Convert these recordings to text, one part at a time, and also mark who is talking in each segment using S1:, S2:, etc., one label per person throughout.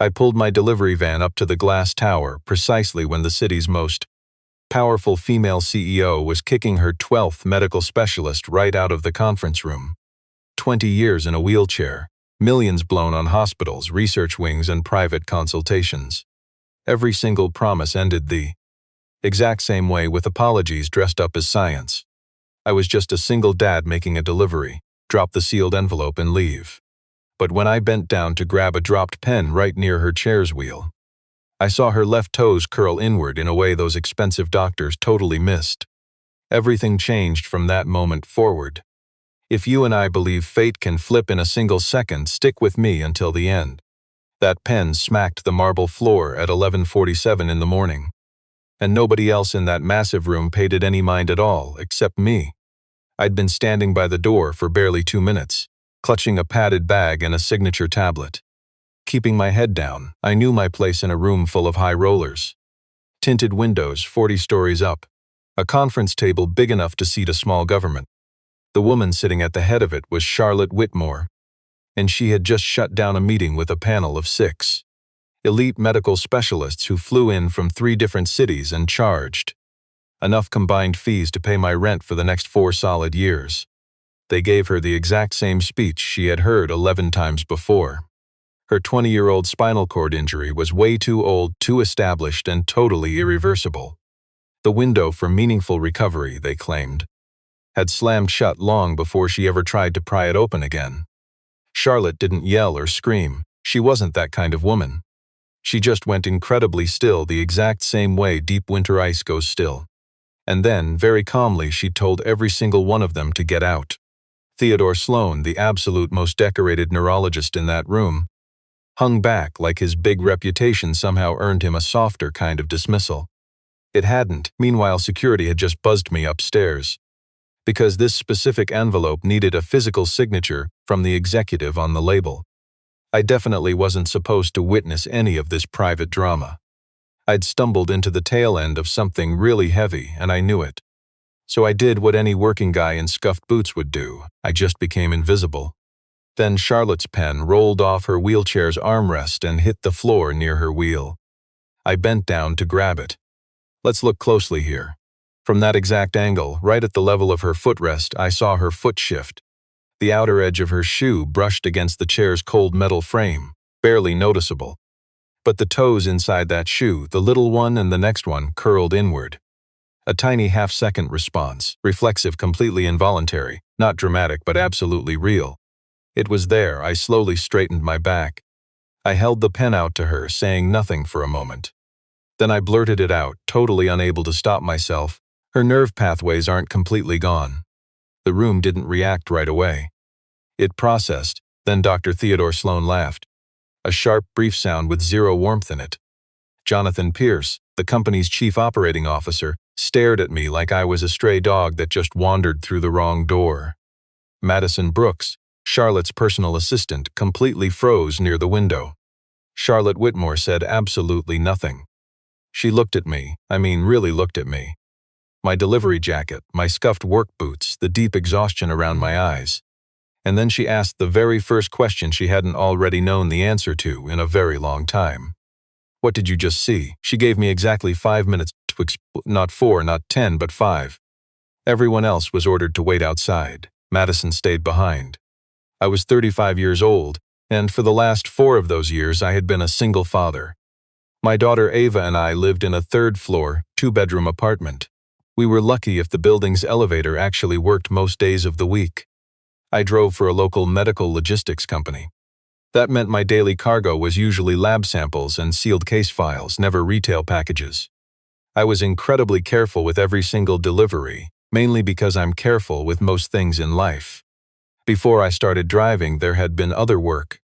S1: I pulled my delivery van up to the glass tower precisely when the city's most powerful female CEO was kicking her 12th medical specialist right out of the conference room. 20 years in a wheelchair, millions blown on hospitals, research wings, and private consultations. Every single promise ended the exact same way, with apologies dressed up as science. I was just a single dad making a delivery, drop the sealed envelope and leave. But when I bent down to grab a dropped pen right near her chair's wheel, I saw her left toes curl inward in a way those expensive doctors totally missed. Everything changed from that moment forward. If you and I believe fate can flip in a single second, stick with me until the end. That pen smacked the marble floor at 11:47 in the morning. And nobody else in that massive room paid it any mind at all, except me. I'd been standing by the door for barely 2 minutes, clutching a padded bag and a signature tablet. Keeping my head down, I knew my place in a room full of high rollers. Tinted windows 40 stories up. A conference table big enough to seat a small government. The woman sitting at the head of it was Charlotte Whitmore, and she had just shut down a meeting with a panel of 6 elite medical specialists who flew in from 3 different cities and charged enough combined fees to pay my rent for the next 4 solid years. They gave her the exact same speech she had heard 11 times before. Her 20-year-old spinal cord injury was way too old, too established, and totally irreversible. The window for meaningful recovery, they claimed, had slammed shut long before she ever tried to pry it open again. Charlotte didn't yell or scream. She wasn't that kind of woman. She just went incredibly still, the exact same way deep winter ice goes still. And then, very calmly, she told every single one of them to get out. Theodore Sloan, the absolute most decorated neurologist in that room, hung back like his big reputation somehow earned him a softer kind of dismissal. It hadn't. Meanwhile, security had just buzzed me upstairs, because this specific envelope needed a physical signature from the executive on the label. I definitely wasn't supposed to witness any of this private drama. I'd stumbled into the tail end of something really heavy, and I knew it. So I did what any working guy in scuffed boots would do. I just became invisible. Then Charlotte's pen rolled off her wheelchair's armrest and hit the floor near her wheel. I bent down to grab it. Let's look closely here. From that exact angle, right at the level of her footrest, I saw her foot shift. The outer edge of her shoe brushed against the chair's cold metal frame, barely noticeable. But the toes inside that shoe, the little one and the next one, curled inward. A tiny half-second response, reflexive, completely involuntary, not dramatic but absolutely real. It was there. I slowly straightened my back. I held the pen out to her, saying nothing for a moment. Then I blurted it out, totally unable to stop myself. Her nerve pathways aren't completely gone. The room didn't react right away. It processed, then Dr. Theodore Sloan laughed. A sharp, brief sound with zero warmth in it. Jonathan Pierce, the company's chief operating officer, stared at me like I was a stray dog that just wandered through the wrong door. Madison Brooks, Charlotte's personal assistant, completely froze near the window. Charlotte Whitmore said absolutely nothing. She looked at me, really looked at me. My delivery jacket, my scuffed work boots, the deep exhaustion around my eyes. And then she asked the very first question she hadn't already known the answer to in a very long time. What did you just see? She gave me exactly 5 minutes to not 4, not 10, but 5. Everyone else was ordered to wait outside. Madison stayed behind. I was 35 years old, and for the last 4 of those years I had been a single father. My daughter Ava and I lived in a 3rd-floor, 2-bedroom apartment. We were lucky if the building's elevator actually worked most days of the week. I drove for a local medical logistics company. That meant my daily cargo was usually lab samples and sealed case files, never retail packages. I was incredibly careful with every single delivery, mainly because I'm careful with most things in life. Before I started driving, there had been other work.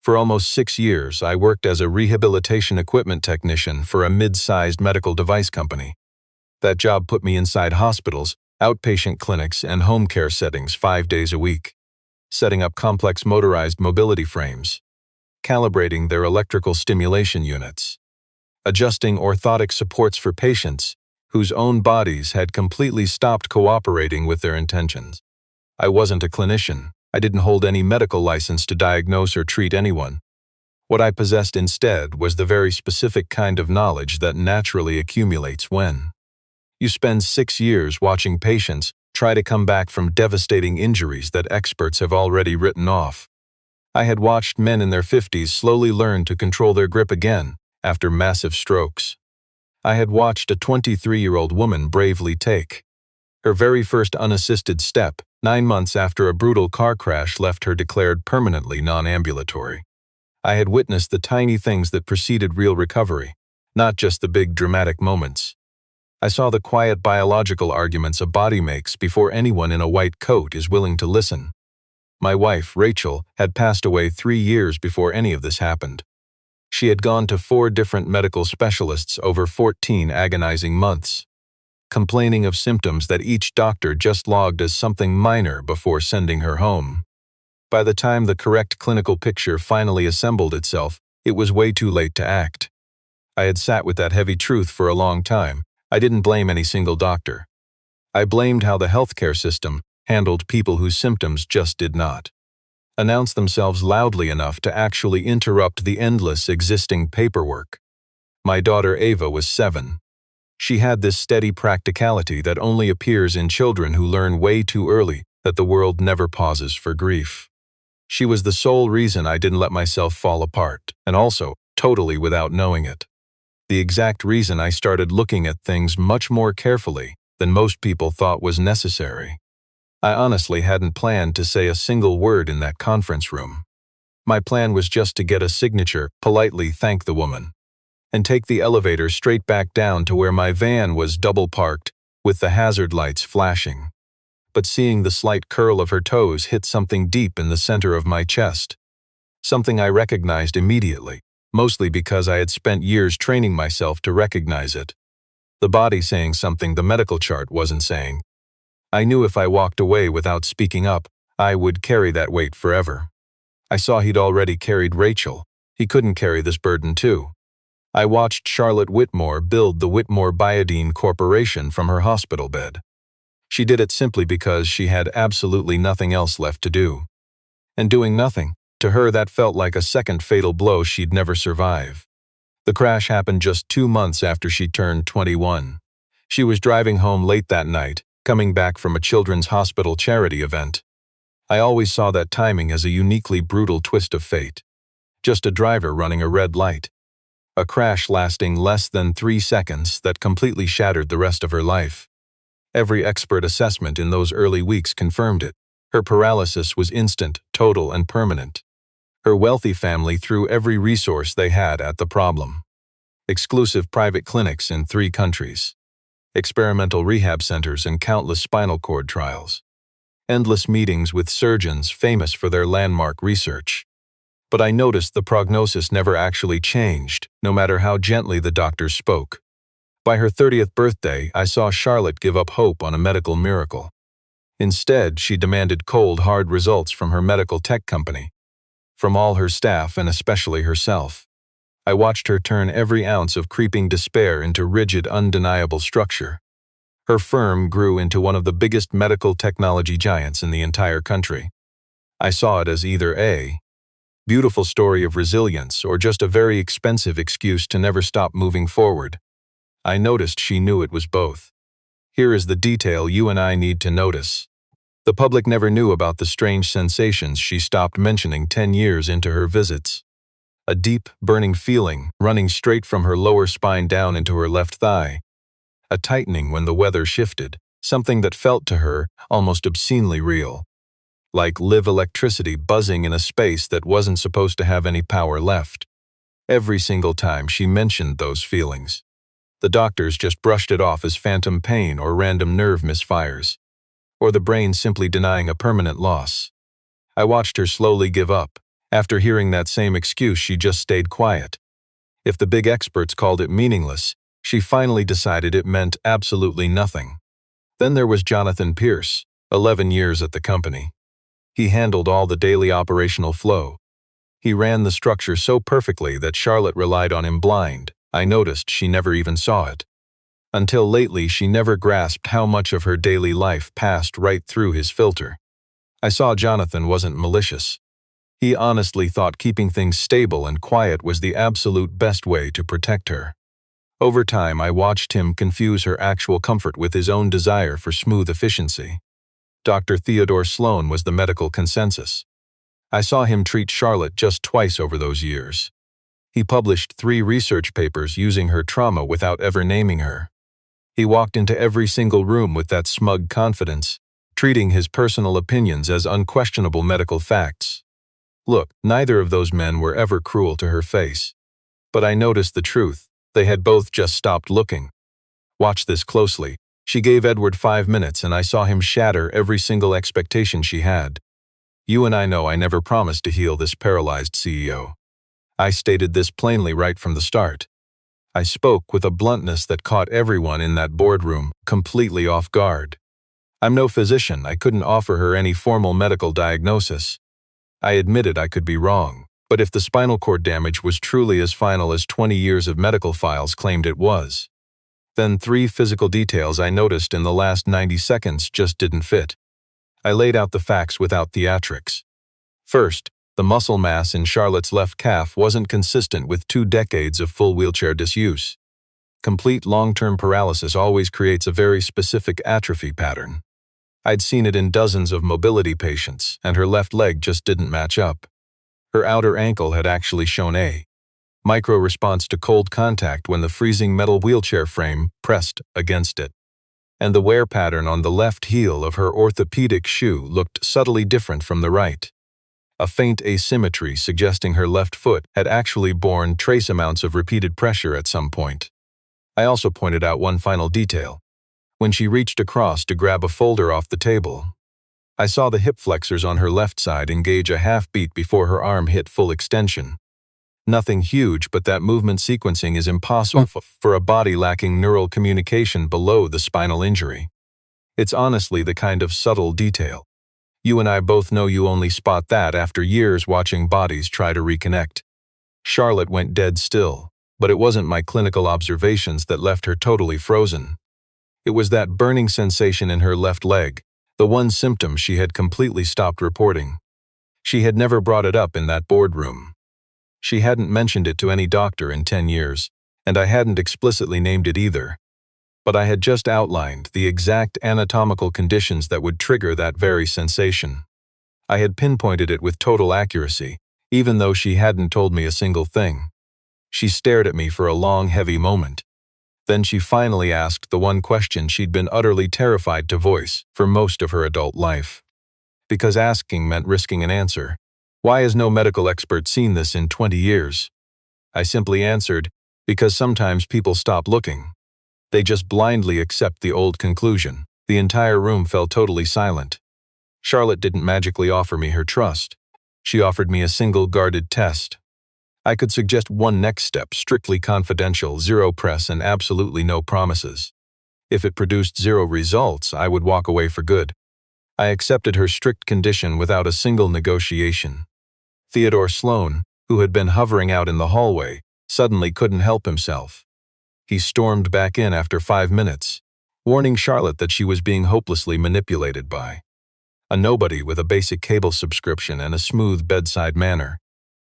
S1: For almost 6 years, I worked as a rehabilitation equipment technician for a mid-sized medical device company. That job put me inside hospitals, outpatient clinics, and home care settings 5 days a week, setting up complex motorized mobility frames, calibrating their electrical stimulation units, adjusting orthotic supports for patients whose own bodies had completely stopped cooperating with their intentions. I wasn't a clinician. I didn't hold any medical license to diagnose or treat anyone. What I possessed instead was the very specific kind of knowledge that naturally accumulates when you spend 6 years watching patients try to come back from devastating injuries that experts have already written off. I had watched men in their 50s slowly learn to control their grip again after massive strokes. I had watched a 23-year-old woman bravely take her very first unassisted step 9 months after a brutal car crash left her declared permanently non-ambulatory. I had witnessed the tiny things that preceded real recovery, not just the big dramatic moments. I saw the quiet biological arguments a body makes before anyone in a white coat is willing to listen. My wife, Rachel, had passed away 3 years before any of this happened. She had gone to 4 different medical specialists over 14 agonizing months, complaining of symptoms that each doctor just logged as something minor before sending her home. By the time the correct clinical picture finally assembled itself, it was way too late to act. I had sat with that heavy truth for a long time. I didn't blame any single doctor. I blamed how the healthcare system handled people whose symptoms just did not announce themselves loudly enough to actually interrupt the endless existing paperwork. My daughter Ava was 7. She had this steady practicality that only appears in children who learn way too early that the world never pauses for grief. She was the sole reason I didn't let myself fall apart, and also, totally without knowing it, the exact reason I started looking at things much more carefully than most people thought was necessary. I honestly hadn't planned to say a single word in that conference room. My plan was just to get a signature, politely thank the woman, and take the elevator straight back down to where my van was double parked with the hazard lights flashing. But seeing the slight curl of her toes hit something deep in the center of my chest. Something I recognized immediately, mostly because I had spent years training myself to recognize it. The body saying something the medical chart wasn't saying. I knew if I walked away without speaking up, I would carry that weight forever. I saw he'd already carried Rachel. He couldn't carry this burden too. I watched Charlotte Whitmore build the Whitmore Biodine Corporation from her hospital bed. She did it simply because she had absolutely nothing else left to do. And doing nothing, to her that felt like a second fatal blow she'd never survive. The crash happened just 2 months after she turned 21. She was driving home late that night, coming back from a children's hospital charity event. I always saw that timing as a uniquely brutal twist of fate. Just a driver running a red light. A crash lasting less than 3 seconds that completely shattered the rest of her life. Every expert assessment in those early weeks confirmed it. Her paralysis was instant, total, and permanent. Her wealthy family threw every resource they had at the problem. Exclusive private clinics in 3 countries. Experimental rehab centers and countless spinal cord trials. Endless meetings with surgeons famous for their landmark research. But I noticed the prognosis never actually changed, no matter how gently the doctors spoke. By her 30th birthday, I saw Charlotte give up hope on a medical miracle. Instead, she demanded cold, hard results from her medical tech company, from all her staff and especially herself. I watched her turn every ounce of creeping despair into rigid, undeniable structure. Her firm grew into one of the biggest medical technology giants in the entire country. I saw it as either a beautiful story of resilience or just a very expensive excuse to never stop moving forward. I noticed she knew it was both. Here is the detail you and I need to notice. The public never knew about the strange sensations she stopped mentioning 10 years into her visits. A deep, burning feeling running straight from her lower spine down into her left thigh. A tightening when the weather shifted, something that felt to her almost obscenely real. Like live electricity buzzing in a space that wasn't supposed to have any power left. Every single time she mentioned those feelings, the doctors just brushed it off as phantom pain or random nerve misfires, or the brain simply denying a permanent loss. I watched her slowly give up. After hearing that same excuse, she just stayed quiet. If the big experts called it meaningless, she finally decided it meant absolutely nothing. Then there was Jonathan Pierce, 11 years at the company. He handled all the daily operational flow. He ran the structure so perfectly that Charlotte relied on him blind. I noticed she never even saw it. Until lately, she never grasped how much of her daily life passed right through his filter. I saw Jonathan wasn't malicious. He honestly thought keeping things stable and quiet was the absolute best way to protect her. Over time, I watched him confuse her actual comfort with his own desire for smooth efficiency. Dr. Theodore Sloan was the medical consensus. I saw him treat Charlotte just twice over those years. He published 3 research papers using her trauma without ever naming her. He walked into every single room with that smug confidence, treating his personal opinions as unquestionable medical facts. Look, neither of those men were ever cruel to her face. But I noticed the truth. They had both just stopped looking. Watch this closely. She gave Edward 5 minutes and I saw him shatter every single expectation she had. You and I know I never promised to heal this paralyzed CEO. I stated this plainly right from the start. I spoke with a bluntness that caught everyone in that boardroom completely off guard. I'm no physician. I couldn't offer her any formal medical diagnosis. I admitted I could be wrong, but if the spinal cord damage was truly as final as 20 years of medical files claimed it was, then 3 physical details I noticed in the last 90 seconds just didn't fit. I laid out the facts without theatrics. First, the muscle mass in Charlotte's left calf wasn't consistent with 2 decades of full wheelchair disuse. Complete long-term paralysis always creates a very specific atrophy pattern. I'd seen it in dozens of mobility patients, and her left leg just didn't match up. Her outer ankle had actually shown a micro-response to cold contact when the freezing metal wheelchair frame pressed against it. And the wear pattern on the left heel of her orthopedic shoe looked subtly different from the right. A faint asymmetry suggesting her left foot had actually borne trace amounts of repeated pressure at some point. I also pointed out one final detail. When she reached across to grab a folder off the table, I saw the hip flexors on her left side engage a half beat before her arm hit full extension. Nothing huge, but that movement sequencing is impossible for a body lacking neural communication below the spinal injury. It's honestly the kind of subtle detail. You and I both know you only spot that after years watching bodies try to reconnect. Charlotte went dead still, but it wasn't my clinical observations that left her totally frozen. It was that burning sensation in her left leg, the one symptom she had completely stopped reporting. She had never brought it up in that boardroom. She hadn't mentioned it to any doctor in 10 years, and I hadn't explicitly named it either. But I had just outlined the exact anatomical conditions that would trigger that very sensation. I had pinpointed it with total accuracy, even though she hadn't told me a single thing. She stared at me for a long, heavy moment. Then she finally asked the one question she'd been utterly terrified to voice for most of her adult life. Because asking meant risking an answer. Why has no medical expert seen this in 20 years? I simply answered, because sometimes people stop looking. They just blindly accept the old conclusion. The entire room fell totally silent. Charlotte didn't magically offer me her trust. She offered me a single guarded test. I could suggest one next step, strictly confidential, 0 press and absolutely no promises. If it produced 0 results, I would walk away for good. I accepted her strict condition without a single negotiation. Theodore Sloan, who had been hovering out in the hallway, suddenly couldn't help himself. He stormed back in after 5 minutes, warning Charlotte that she was being hopelessly manipulated by a nobody with a basic cable subscription and a smooth bedside manner.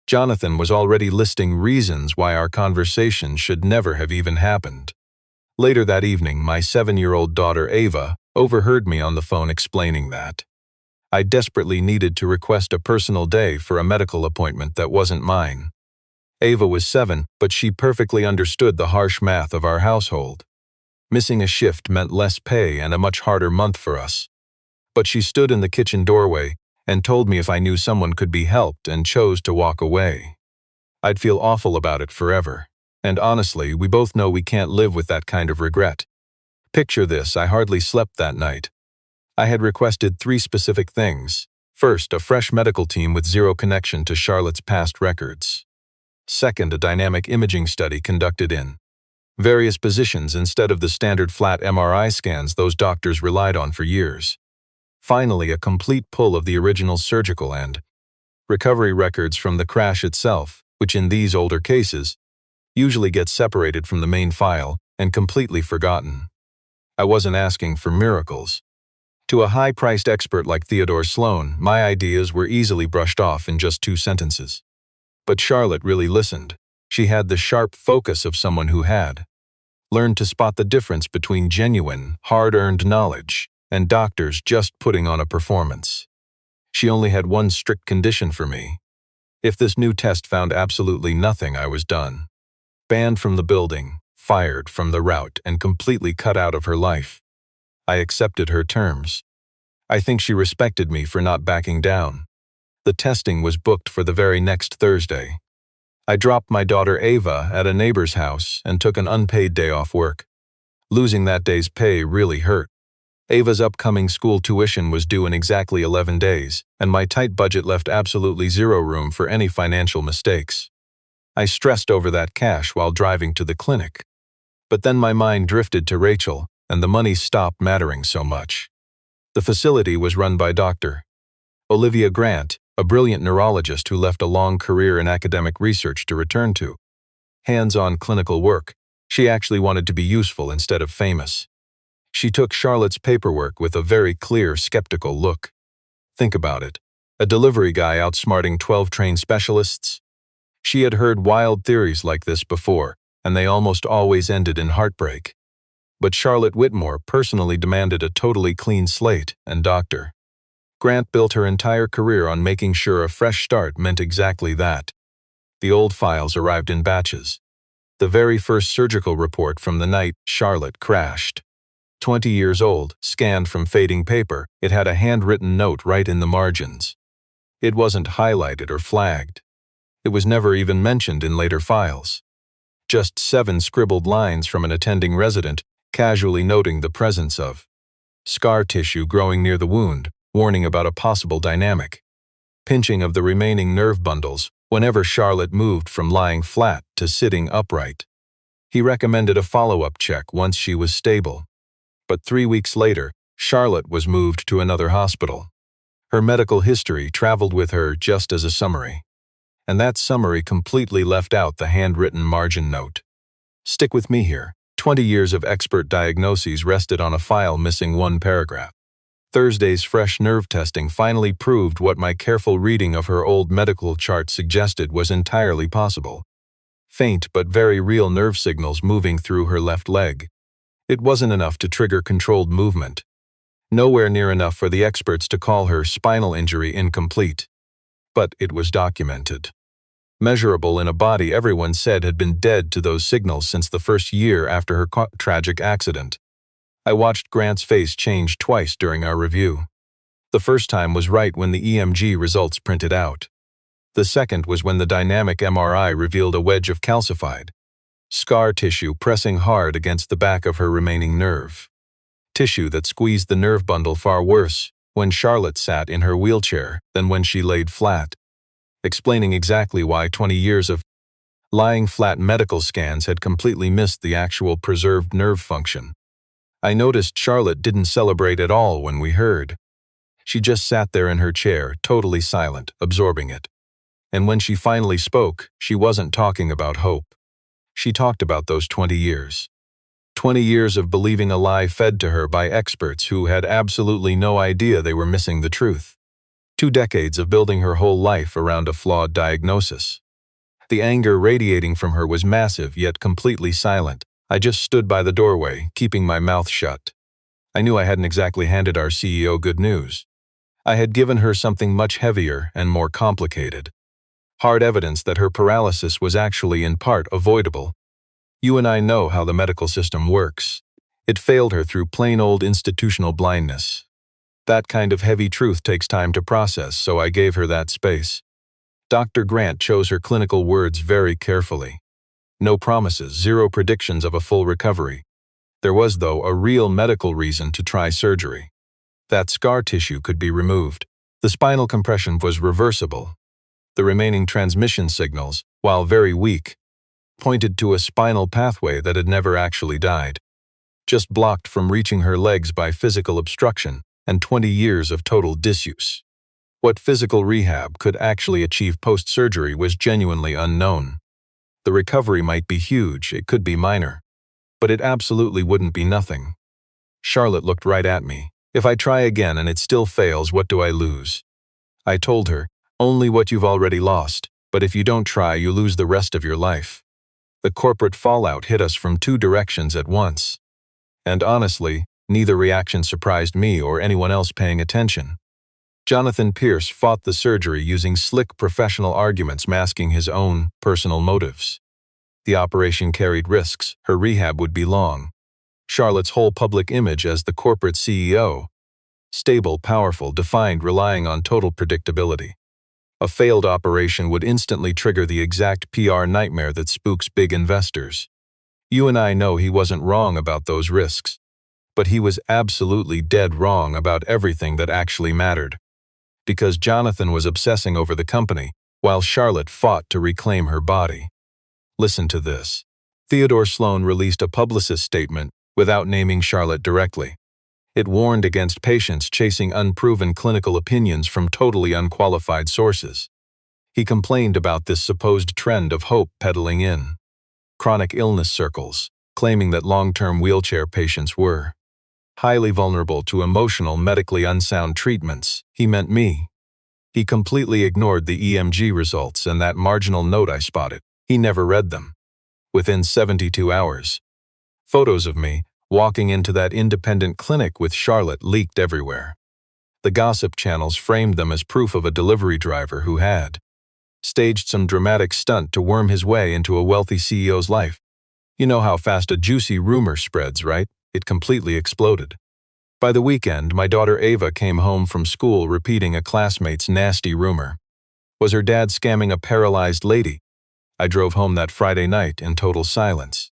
S1: Jonathan was already listing reasons why our conversation should never have even happened. Later that evening, my 7-year-old daughter Ava overheard me on the phone explaining that I desperately needed to request a personal day for a medical appointment that wasn't mine. Ava was 7, but she perfectly understood the harsh math of our household. Missing a shift meant less pay and a much harder month for us. But she stood in the kitchen doorway and told me if I knew someone could be helped and chose to walk away, I'd feel awful about it forever. And honestly, we both know we can't live with that kind of regret. Picture this, I hardly slept that night. I had requested 3 specific things. First, a fresh medical team with 0 connection to Charlotte's past records. Second, a dynamic imaging study conducted in various positions instead of the standard flat MRI scans those doctors relied on for years. Finally, a complete pull of the original surgical and recovery records from the crash itself, which in these older cases usually gets separated from the main file and completely forgotten. I wasn't asking for miracles. To a high-priced expert like Theodore Sloan, my ideas were easily brushed off in just 2 sentences. But Charlotte really listened. She had the sharp focus of someone who had learned to spot the difference between genuine, hard-earned knowledge and doctors just putting on a performance. She only had one strict condition for me. If this new test found absolutely nothing, I was done. Banned from the building, fired from the route, and completely cut out of her life. I accepted her terms. I think she respected me for not backing down. The testing was booked for the very next Thursday. I dropped my daughter Ava at a neighbor's house and took an unpaid day off work. Losing that day's pay really hurt. Ava's upcoming school tuition was due in exactly 11 days, and my tight budget left absolutely zero room for any financial mistakes. I stressed over that cash while driving to the clinic. But then my mind drifted to Rachel, and the money stopped mattering so much. The facility was run by Dr. Olivia Grant, a brilliant neurologist who left a long career in academic research to return to hands-on clinical work. She actually wanted to be useful instead of famous. She took Charlotte's paperwork with a very clear, skeptical look. Think about it. A delivery guy outsmarting 12 trained specialists? She had heard wild theories like this before, and they almost always ended in heartbreak. But Charlotte Whitmore personally demanded a totally clean slate, and Dr. Grant built her entire career on making sure a fresh start meant exactly that. The old files arrived in batches. The very first surgical report from the night Charlotte crashed. 20 years old, scanned from fading paper, it had a handwritten note right in the margins. It wasn't highlighted or flagged. It was never even mentioned in later files. Just 7 scribbled lines from an attending resident, casually noting the presence of scar tissue growing near the wound, warning about a possible dynamic pinching of the remaining nerve bundles whenever Charlotte moved from lying flat to sitting upright. He recommended a follow-up check once she was stable. But 3 weeks later, Charlotte was moved to another hospital. Her medical history traveled with her just as a summary. And that summary completely left out the handwritten margin note. Stick with me here. 20 years of expert diagnoses rested on a file missing one paragraph. Thursday's fresh nerve testing finally proved what my careful reading of her old medical chart suggested was entirely possible. Faint but very real nerve signals moving through her left leg. It wasn't enough to trigger controlled movement. Nowhere near enough for the experts to call her spinal injury incomplete. But it was documented. Measurable in a body everyone said had been dead to those signals since the first year after her tragic accident. I watched Grant's face change twice during our review. The first time was right when the EMG results printed out. The second was when the dynamic MRI revealed a wedge of calcified scar tissue pressing hard against the back of her remaining nerve. Tissue that squeezed the nerve bundle far worse when Charlotte sat in her wheelchair than when she laid flat, explaining exactly why 20 years of lying flat medical scans had completely missed the actual preserved nerve function. I noticed Charlotte didn't celebrate at all when we heard. She just sat there in her chair, totally silent, absorbing it. And when she finally spoke, she wasn't talking about hope. She talked about those 20 years. 20 years of believing a lie fed to her by experts who had absolutely no idea they were missing the truth. 2 decades of building her whole life around a flawed diagnosis. The anger radiating from her was massive yet completely silent. I just stood by the doorway, keeping my mouth shut. I knew I hadn't exactly handed our CEO good news. I had given her something much heavier and more complicated. Hard evidence that her paralysis was actually in part avoidable. You and I know how the medical system works. It failed her through plain old institutional blindness. That kind of heavy truth takes time to process, so I gave her that space. Dr. Grant chose her clinical words very carefully. No promises, zero predictions of a full recovery. There was, though, a real medical reason to try surgery. That scar tissue could be removed. The spinal compression was reversible. The remaining transmission signals, while very weak, pointed to a spinal pathway that had never actually died, just blocked from reaching her legs by physical obstruction and 20 years of total disuse. What physical rehab could actually achieve post-surgery was genuinely unknown. The recovery might be huge, it could be minor, but it absolutely wouldn't be nothing. Charlotte looked right at me. If I try again and it still fails, what do I lose? I told her, only what you've already lost, but if you don't try, you lose the rest of your life. The corporate fallout hit us from two directions at once. And honestly, neither reaction surprised me or anyone else paying attention. Jonathan Pierce fought the surgery using slick professional arguments masking his own personal motives. The operation carried risks, her rehab would be long. Charlotte's whole public image as the corporate CEO. Stable, powerful, defined, relying on total predictability. A failed operation would instantly trigger the exact PR nightmare that spooks big investors. You and I know he wasn't wrong about those risks. But he was absolutely dead wrong about everything that actually mattered. Because Jonathan was obsessing over the company, while Charlotte fought to reclaim her body. Listen to this. Theodore Sloan released a publicist statement without naming Charlotte directly. It warned against patients chasing unproven clinical opinions from totally unqualified sources. He complained about this supposed trend of hope peddling in chronic illness circles, claiming that long-term wheelchair patients were highly vulnerable to emotional, medically unsound treatments. He meant me. He completely ignored the EMG results and that marginal note I spotted. He never read them. Within 72 hours, photos of me walking into that independent clinic with Charlotte leaked everywhere. The gossip channels framed them as proof of a delivery driver who had staged some dramatic stunt to worm his way into a wealthy CEO's life. You know how fast a juicy rumor spreads, right? It completely exploded. By the weekend, my daughter Ava came home from school repeating a classmate's nasty rumor. Was her dad scamming a paralyzed lady? I drove home that Friday night in total silence.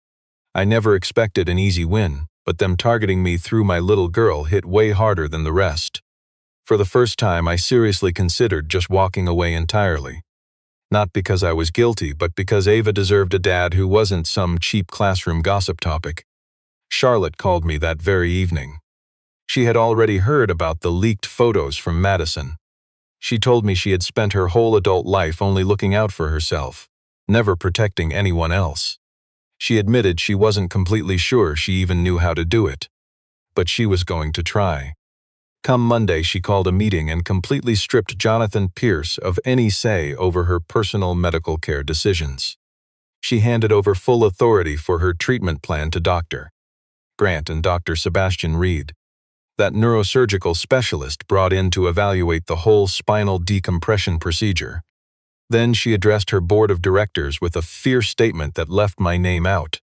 S1: I never expected an easy win, but them targeting me through my little girl hit way harder than the rest. For the first time, I seriously considered just walking away entirely. Not because I was guilty, but because Ava deserved a dad who wasn't some cheap classroom gossip topic. Charlotte called me that very evening. She had already heard about the leaked photos from Madison. She told me she had spent her whole adult life only looking out for herself, never protecting anyone else. She admitted she wasn't completely sure she even knew how to do it. But she was going to try. Come Monday, she called a meeting and completely stripped Jonathan Pierce of any say over her personal medical care decisions. She handed over full authority for her treatment plan to Dr. Grant and Dr. Sebastian Reed, that neurosurgical specialist brought in to evaluate the whole spinal decompression procedure. Then she addressed her board of directors with a fierce statement that left my name out,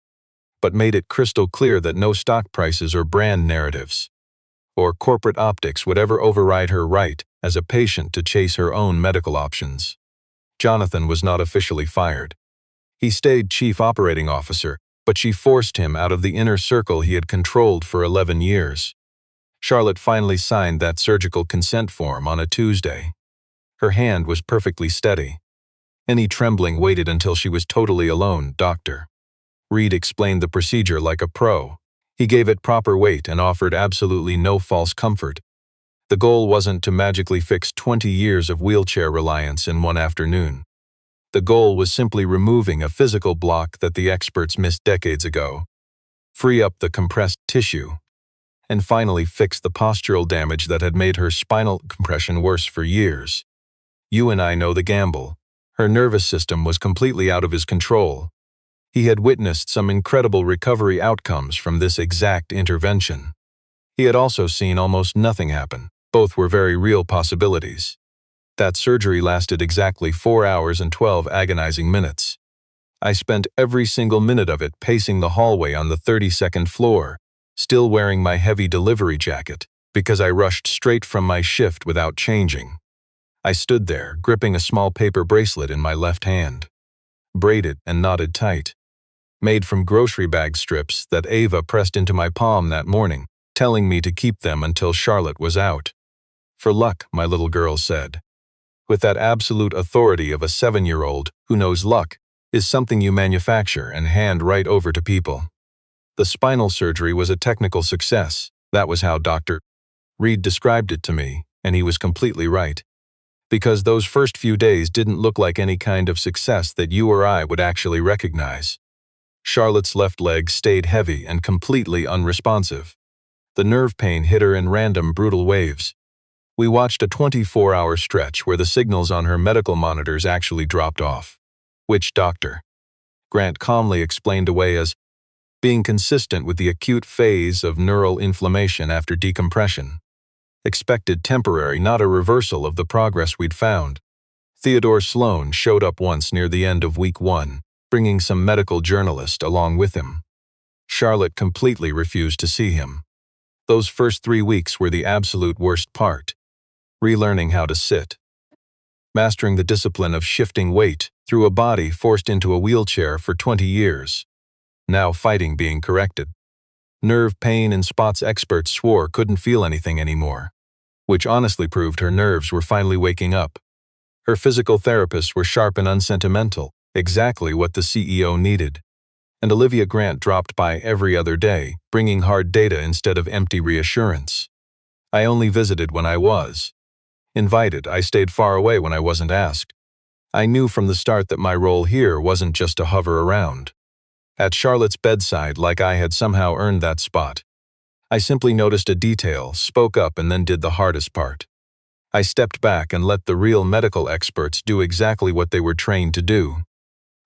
S1: but made it crystal clear that no stock prices or brand narratives or corporate optics would ever override her right as a patient to chase her own medical options. Jonathan was not officially fired. He stayed chief operating officer, but she forced him out of the inner circle he had controlled for 11 years. Charlotte finally signed that surgical consent form on a Tuesday. Her hand was perfectly steady. Any trembling waited until she was totally alone. Dr. Reed explained the procedure like a pro. He gave it proper weight and offered absolutely no false comfort. The goal wasn't to magically fix 20 years of wheelchair reliance in one afternoon. The goal was simply removing a physical block that the experts missed decades ago, free up the compressed tissue, and finally fix the postural damage that had made her spinal compression worse for years. You and I know the gamble. Her nervous system was completely out of his control. He had witnessed some incredible recovery outcomes from this exact intervention. He had also seen almost nothing happen. Both were very real possibilities. That surgery lasted exactly 4 hours and 12 agonizing minutes. I spent every single minute of it pacing the hallway on the 32nd floor, still wearing my heavy delivery jacket, because I rushed straight from my shift without changing. I stood there, gripping a small paper bracelet in my left hand, braided and knotted tight, made from grocery bag strips that Ava pressed into my palm that morning, telling me to keep them until Charlotte was out. For luck, my little girl said. With that absolute authority of a 7-year-old who knows luck is something you manufacture and hand right over to people. The spinal surgery was a technical success. That was how Dr. Reed described it to me, and he was completely right. Because those first few days didn't look like any kind of success that you or I would actually recognize. Charlotte's left leg stayed heavy and completely unresponsive. The nerve pain hit her in random brutal waves. We watched a 24-hour stretch where the signals on her medical monitors actually dropped off. Which doctor? Grant calmly explained away as being consistent with the acute phase of neural inflammation after decompression. Expected temporary, not a reversal of the progress we'd found. Theodore Sloan showed up once near the end of week 1, bringing some medical journalist along with him. Charlotte completely refused to see him. Those first 3 weeks were the absolute worst part. Relearning how to sit. Mastering the discipline of shifting weight through a body forced into a wheelchair for 20 years. Now fighting being corrected. Nerve pain in spots experts swore couldn't feel anything anymore. Which honestly proved her nerves were finally waking up. Her physical therapists were sharp and unsentimental, exactly what the CEO needed. And Olivia Grant dropped by every other day, bringing hard data instead of empty reassurance. I only visited when I was invited. I stayed far away when I wasn't asked. I knew from the start that my role here wasn't just to hover around at Charlotte's bedside like I had somehow earned that spot. I simply noticed a detail, spoke up, and then did the hardest part. I stepped back and let the real medical experts do exactly what they were trained to do.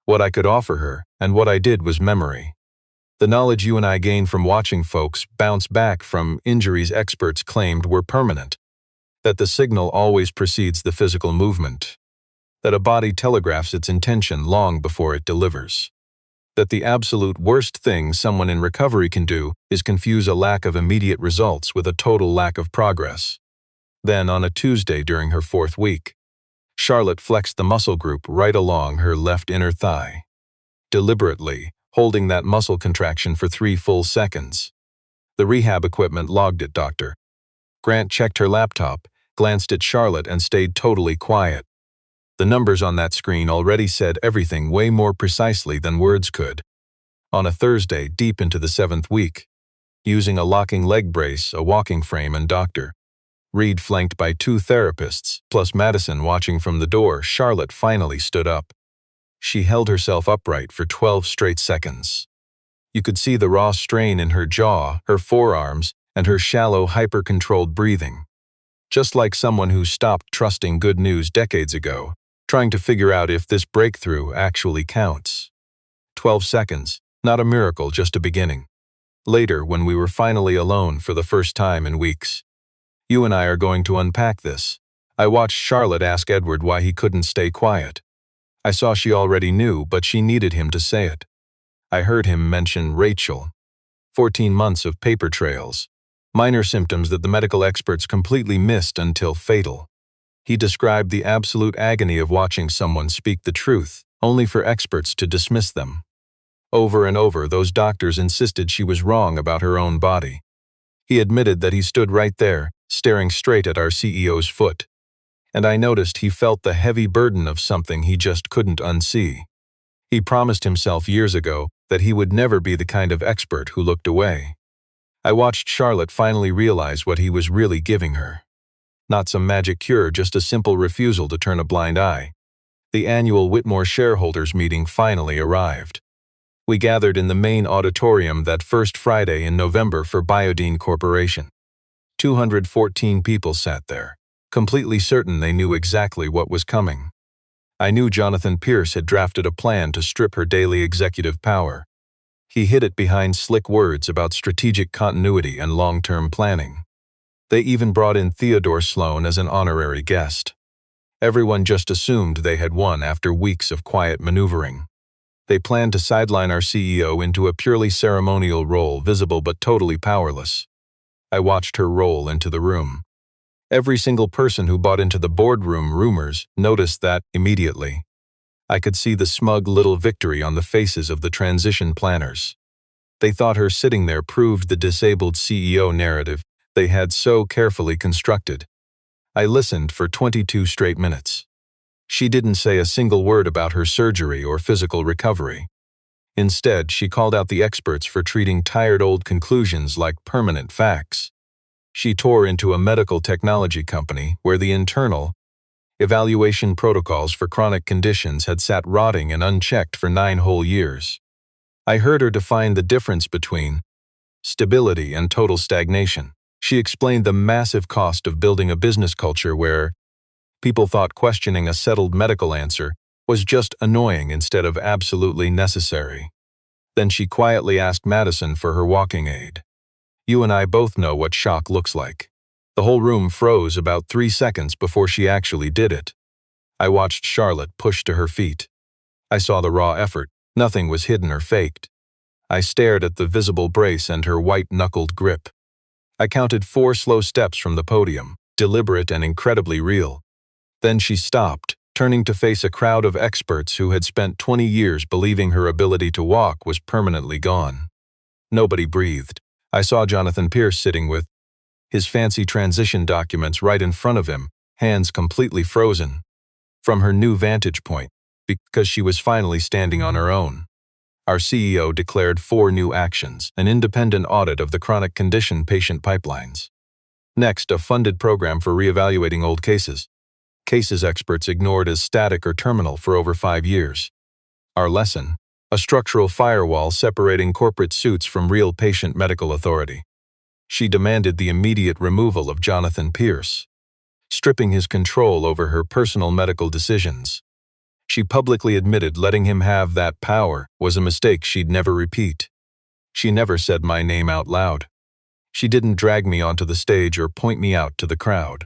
S1: What I could offer her, and what I did, was memory. The knowledge you and I gained from watching folks bounce back from injuries experts claimed were permanent. That the signal always precedes the physical movement. That a body telegraphs its intention long before it delivers. That the absolute worst thing someone in recovery can do is confuse a lack of immediate results with a total lack of progress. Then, on a Tuesday during her 4th week, Charlotte flexed the muscle group right along her left inner thigh. Deliberately, holding that muscle contraction for 3 full seconds. The rehab equipment logged it, Dr. Grant checked her laptop, glanced at Charlotte, and stayed totally quiet. The numbers on that screen already said everything way more precisely than words could. On a Thursday, deep into the 7th week, using a locking leg brace, a walking frame, and Dr. Reed flanked by 2 therapists, plus Madison watching from the door, Charlotte finally stood up. She held herself upright for 12 straight seconds. You could see the raw strain in her jaw, her forearms, and her shallow, hyper-controlled breathing. Just like someone who stopped trusting good news decades ago, trying to figure out if this breakthrough actually counts. 12 seconds, not a miracle, just a beginning. Later, when we were finally alone for the first time in weeks, you and I are going to unpack this. I watched Charlotte ask Edward why he couldn't stay quiet. I saw she already knew, but she needed him to say it. I heard him mention Rachel. 14 months of paper trails. Minor symptoms that the medical experts completely missed until fatal. He described the absolute agony of watching someone speak the truth, only for experts to dismiss them. Over and over, those doctors insisted she was wrong about her own body. He admitted that he stood right there, staring straight at our CEO's foot. And I noticed he felt the heavy burden of something he just couldn't unsee. He promised himself years ago that he would never be the kind of expert who looked away. I watched Charlotte finally realize what he was really giving her. Not some magic cure, just a simple refusal to turn a blind eye. The annual Whitmore shareholders meeting finally arrived. We gathered in the main auditorium that first Friday in November for Biodine Corporation. 214 people sat there, completely certain they knew exactly what was coming. I knew Jonathan Pierce had drafted a plan to strip her daily executive power. He hid it behind slick words about strategic continuity and long-term planning. They even brought in Theodore Sloan as an honorary guest. Everyone just assumed they had won after weeks of quiet maneuvering. They planned to sideline our CEO into a purely ceremonial role, visible but totally powerless. I watched her roll into the room. Every single person who bought into the boardroom rumors noticed that immediately. I could see the smug little victory on the faces of the transition planners. They thought her sitting there proved the disabled CEO narrative they had so carefully constructed. I listened for 22 straight minutes. She didn't say a single word about her surgery or physical recovery. Instead, she called out the experts for treating tired old conclusions like permanent facts. She tore into a medical technology company where the internal evaluation protocols for chronic conditions had sat rotting and unchecked for 9 whole years. I heard her define the difference between stability, and total stagnation. She explained the massive cost of building a business culture where people thought questioning a settled medical answer was just annoying instead of absolutely necessary. Then she quietly asked Madison for her walking aid. You and I both know what shock looks like. The whole room froze about 3 seconds before she actually did it. I watched Charlotte push to her feet. I saw the raw effort. Nothing was hidden or faked. I stared at the visible brace and her white-knuckled grip. I counted 4 slow steps from the podium, deliberate and incredibly real. Then she stopped, turning to face a crowd of experts who had spent 20 years believing her ability to walk was permanently gone. Nobody breathed. I saw Jonathan Pierce sitting with his fancy transition documents right in front of him, hands completely frozen. From her new vantage point, because she was finally standing on her own. Our CEO declared 4 new actions, an independent audit of the chronic condition patient pipelines. Next, a funded program for reevaluating old cases. Cases experts ignored as static or terminal for over 5 years. Our lesson, a structural firewall separating corporate suits from real patient medical authority. She demanded the immediate removal of Jonathan Pierce, stripping his control over her personal medical decisions. She publicly admitted letting him have that power was a mistake she'd never repeat. She never said my name out loud. She didn't drag me onto the stage or point me out to the crowd.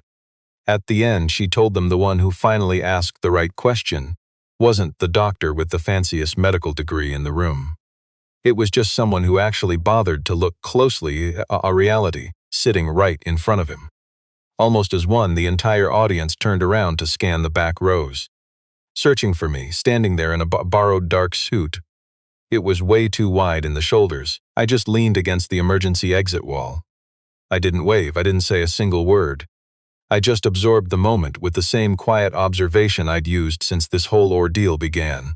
S1: At the end, she told them the one who finally asked the right question wasn't the doctor with the fanciest medical degree in the room. It was just someone who actually bothered to look closely at a reality sitting right in front of him. Almost as one, the entire audience turned around to scan the back rows, searching for me, standing there in a borrowed dark suit. It was way too wide in the shoulders. I just leaned against the emergency exit wall. I didn't wave, I didn't say a single word. I just absorbed the moment with the same quiet observation I'd used since this whole ordeal began.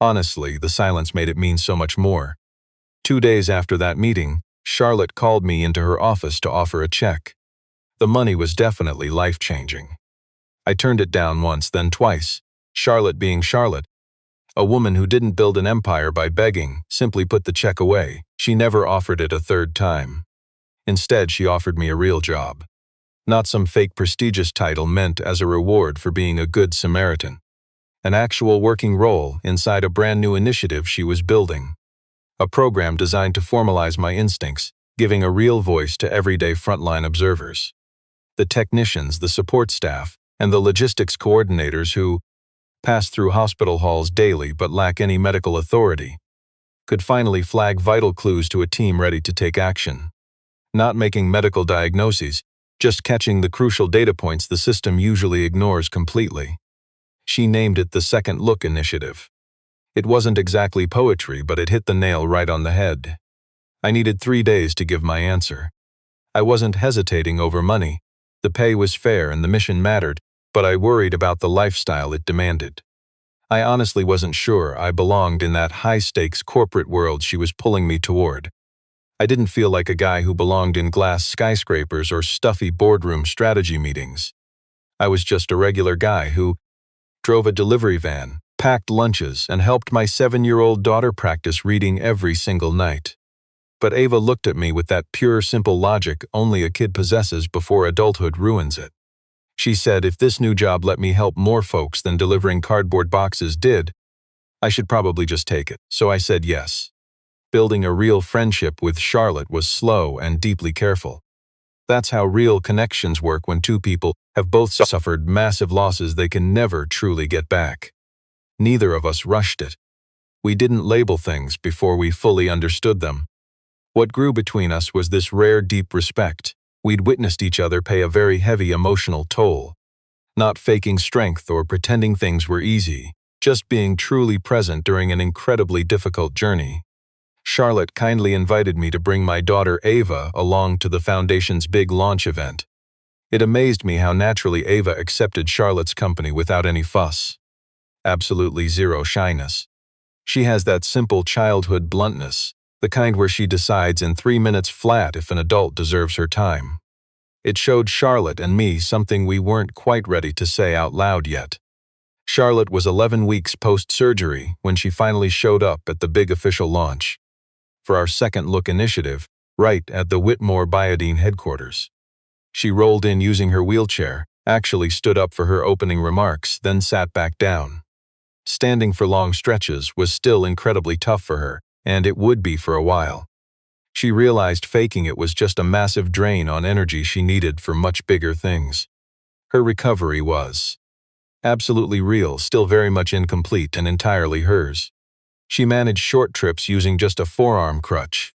S1: Honestly, the silence made it mean so much more. 2 days after that meeting, Charlotte called me into her office to offer a check. The money was definitely life-changing. I turned it down once, then twice. Charlotte being Charlotte, a woman who didn't build an empire by begging, simply put the check away. She never offered it a third time. Instead, she offered me a real job. Not some fake prestigious title meant as a reward for being a good Samaritan. An actual working role inside a brand new initiative she was building. A program designed to formalize my instincts, giving a real voice to everyday frontline observers. The technicians, the support staff, and the logistics coordinators who pass through hospital halls daily but lack any medical authority, could finally flag vital clues to a team ready to take action. Not making medical diagnoses, just catching the crucial data points the system usually ignores completely. She named it the Second Look Initiative. It wasn't exactly poetry, but it hit the nail right on the head. I needed 3 days to give my answer. I wasn't hesitating over money. The pay was fair and the mission mattered, but I worried about the lifestyle it demanded. I honestly wasn't sure I belonged in that high-stakes corporate world she was pulling me toward. I didn't feel like a guy who belonged in glass skyscrapers or stuffy boardroom strategy meetings. I was just a regular guy who drove a delivery van, packed lunches, and helped my 7-year-old daughter practice reading every single night. But Ava looked at me with that pure, simple logic only a kid possesses before adulthood ruins it. She said if this new job let me help more folks than delivering cardboard boxes did, I should probably just take it. So I said yes. Building a real friendship with Charlotte was slow and deeply careful. That's how real connections work when 2 people have both suffered massive losses they can never truly get back. Neither of us rushed it. We didn't label things before we fully understood them. What grew between us was this rare deep respect. We'd witnessed each other pay a very heavy emotional toll. Not faking strength or pretending things were easy, just being truly present during an incredibly difficult journey. Charlotte kindly invited me to bring my daughter Ava along to the Foundation's big launch event. It amazed me how naturally Ava accepted Charlotte's company without any fuss. Absolutely zero shyness. She has that simple childhood bluntness, the kind where she decides in 3 minutes flat if an adult deserves her time. It showed Charlotte and me something we weren't quite ready to say out loud yet. Charlotte was 11 weeks post-surgery when she finally showed up at the big official launch. For our Second Look initiative, right at the Whitmore Biodine headquarters. She rolled in using her wheelchair, actually stood up for her opening remarks, then sat back down. Standing for long stretches was still incredibly tough for her, and it would be for a while. She realized faking it was just a massive drain on energy she needed for much bigger things. Her recovery was absolutely real, still very much incomplete and entirely hers. She managed short trips using just a forearm crutch.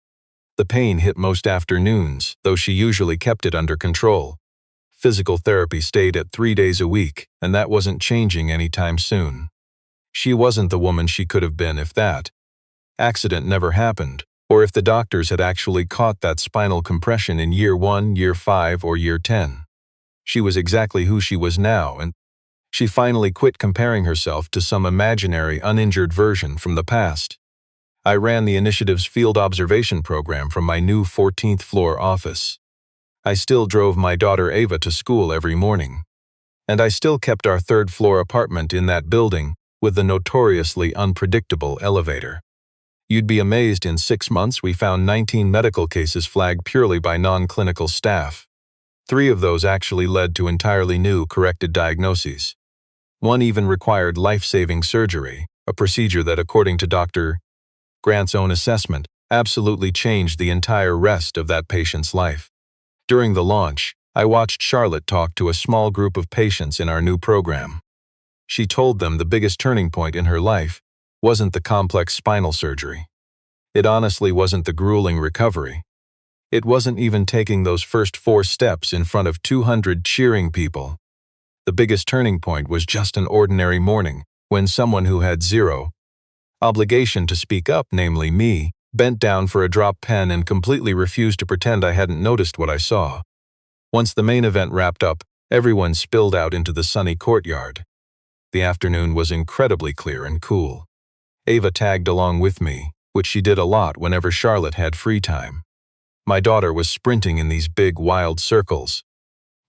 S1: The pain hit most afternoons, though she usually kept it under control. Physical therapy stayed at 3 days a week, and that wasn't changing anytime soon. She wasn't the woman she could have been if that accident never happened, or if the doctors had actually caught that spinal compression in year 1, year 5, or year 10. She was exactly who she was now, and she finally quit comparing herself to some imaginary, uninjured version from the past. I ran the initiative's field observation program from my new 14th floor office. I still drove my daughter Ava to school every morning. And I still kept our third-floor apartment in that building with the notoriously unpredictable elevator. You'd be amazed, in 6 months we found 19 medical cases flagged purely by non-clinical staff. 3 of those actually led to entirely new, corrected diagnoses. One even required life-saving surgery, a procedure that, according to Dr. Grant's own assessment, absolutely changed the entire rest of that patient's life. During the launch, I watched Charlotte talk to a small group of patients in our new program. She told them the biggest turning point in her life wasn't the complex spinal surgery. It honestly wasn't the grueling recovery. It wasn't even taking those first 4 steps in front of 200 cheering people. The biggest turning point was just an ordinary morning when someone who had zero obligation to speak up, namely me, bent down for a drop pen and completely refused to pretend I hadn't noticed what I saw. Once the main event wrapped up, everyone spilled out into the sunny courtyard. The afternoon was incredibly clear and cool. Ava tagged along with me, which she did a lot whenever Charlotte had free time. My daughter was sprinting in these big, wild circles,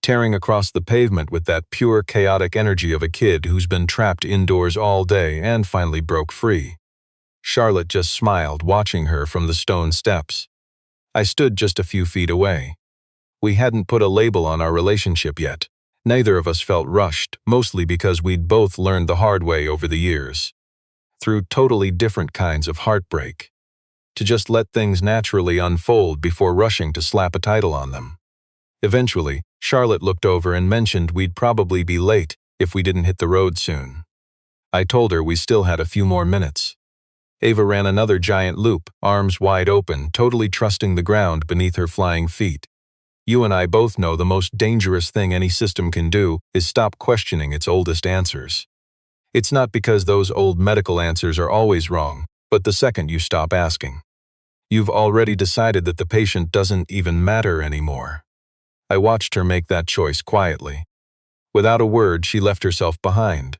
S1: tearing across the pavement with that pure, chaotic energy of a kid who's been trapped indoors all day and finally broke free. Charlotte just smiled, watching her from the stone steps. I stood just a few feet away. We hadn't put a label on our relationship yet. Neither of us felt rushed, mostly because we'd both learned the hard way over the years, through totally different kinds of heartbreak, to just let things naturally unfold before rushing to slap a title on them. Eventually, Charlotte looked over and mentioned we'd probably be late if we didn't hit the road soon. I told her we still had a few more minutes. Ava ran another giant loop, arms wide open, totally trusting the ground beneath her flying feet. You and I both know the most dangerous thing any system can do is stop questioning its oldest answers. It's not because those old medical answers are always wrong, but the second you stop asking, you've already decided that the patient doesn't even matter anymore. I watched her make that choice quietly. Without a word, she left herself behind.